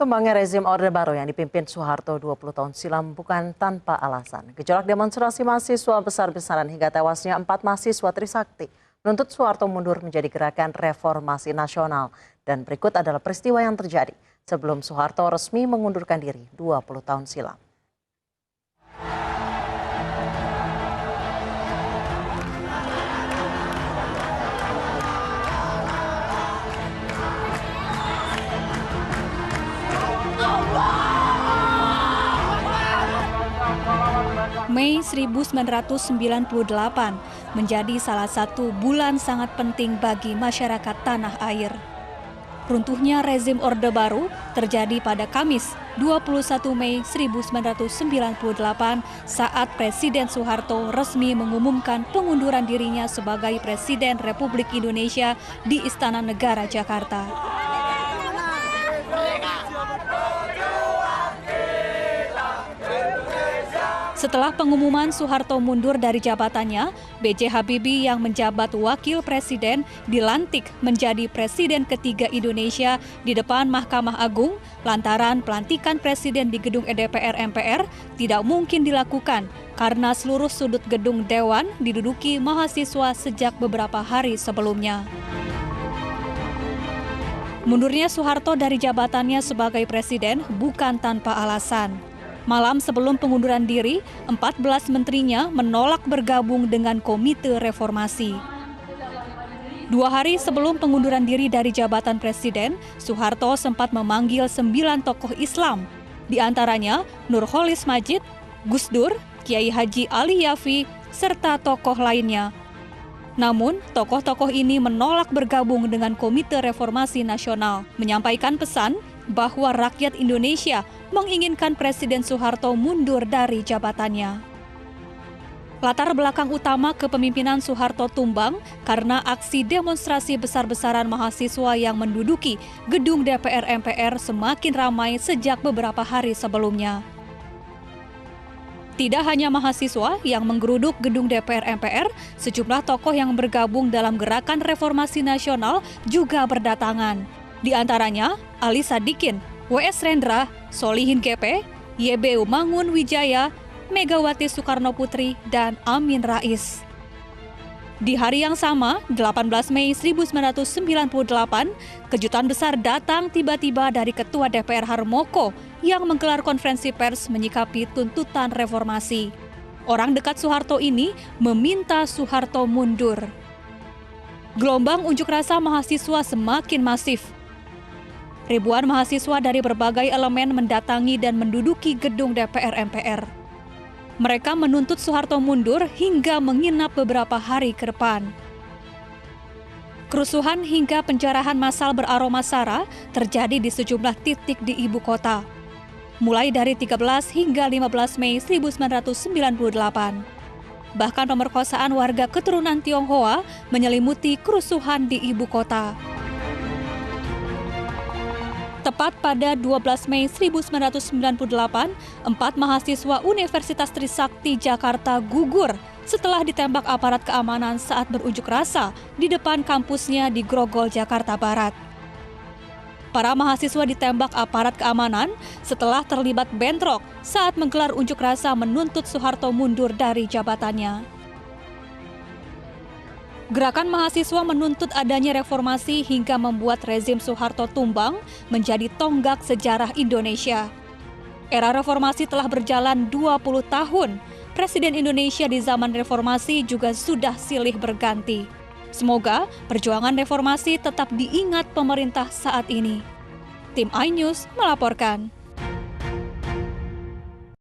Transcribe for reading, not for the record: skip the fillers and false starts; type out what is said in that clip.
Tumbangnya rezim Orde Baru yang dipimpin Soeharto 20 tahun silam bukan tanpa alasan. Gejolak demonstrasi mahasiswa besar-besaran hingga tewasnya 4 mahasiswa Trisakti menuntut Soeharto mundur menjadi gerakan reformasi nasional. Dan berikut adalah peristiwa yang terjadi sebelum Soeharto resmi mengundurkan diri 20 tahun silam. Mei 1998 menjadi salah satu bulan sangat penting bagi masyarakat tanah air. Runtuhnya rezim Orde Baru terjadi pada Kamis 21 Mei 1998 saat Presiden Soeharto resmi mengumumkan pengunduran dirinya sebagai Presiden Republik Indonesia di Istana Negara Jakarta. Setelah pengumuman Soeharto mundur dari jabatannya, B.J. Habibie yang menjabat Wakil Presiden dilantik menjadi Presiden ketiga Indonesia di depan Mahkamah Agung lantaran pelantikan Presiden di gedung DPR MPR tidak mungkin dilakukan karena seluruh sudut gedung Dewan diduduki mahasiswa sejak beberapa hari sebelumnya. Mundurnya Soeharto dari jabatannya sebagai Presiden bukan tanpa alasan. Malam sebelum pengunduran diri, 14 menterinya menolak bergabung dengan Komite Reformasi. 2 hari sebelum pengunduran diri dari jabatan Presiden, Soeharto sempat memanggil 9 tokoh Islam, di antaranya Nurholis Majid, Gus Dur, Kiai Haji Ali Yafi, serta tokoh lainnya. Namun, tokoh-tokoh ini menolak bergabung dengan Komite Reformasi Nasional, menyampaikan pesan bahwa rakyat Indonesia menginginkan Presiden Soeharto mundur dari jabatannya. Latar belakang utama kepemimpinan Soeharto tumbang karena aksi demonstrasi besar-besaran mahasiswa yang menduduki gedung DPR MPR semakin ramai sejak beberapa hari sebelumnya. Tidak hanya mahasiswa yang menggeruduk gedung DPR MPR, sejumlah tokoh yang bergabung dalam gerakan reformasi nasional juga berdatangan. Di antaranya Ali Sadikin, W.S. Rendra, Solihin GP, YB Mangun Wijaya, Megawati Soekarno Putri, dan Amin Rais. Di hari yang sama, 18 Mei 1998, kejutan besar datang tiba-tiba dari Ketua DPR Harmoko yang menggelar konferensi pers menyikapi tuntutan reformasi. Orang dekat Soeharto ini meminta Soeharto mundur. Gelombang unjuk rasa mahasiswa semakin masif. Ribuan mahasiswa dari berbagai elemen mendatangi dan menduduki gedung DPR MPR. Mereka menuntut Soeharto mundur hingga menginap beberapa hari ke depan. Kerusuhan hingga penjarahan massal beraroma sara terjadi di sejumlah titik di ibu kota, mulai dari 13 hingga 15 Mei 1998. Bahkan pemerkosaan warga keturunan Tionghoa menyelimuti kerusuhan di ibu kota. Tepat pada 12 Mei 1998, 4 mahasiswa Universitas Trisakti Jakarta gugur setelah ditembak aparat keamanan saat berunjuk rasa di depan kampusnya di Grogol, Jakarta Barat. Para mahasiswa ditembak aparat keamanan setelah terlibat bentrok saat menggelar unjuk rasa menuntut Soeharto mundur dari jabatannya. Gerakan mahasiswa menuntut adanya reformasi hingga membuat rezim Soeharto tumbang menjadi tonggak sejarah Indonesia. Era reformasi telah berjalan 20 tahun. Presiden Indonesia di zaman reformasi juga sudah silih berganti. Semoga perjuangan reformasi tetap diingat pemerintah saat ini. Tim iNews melaporkan.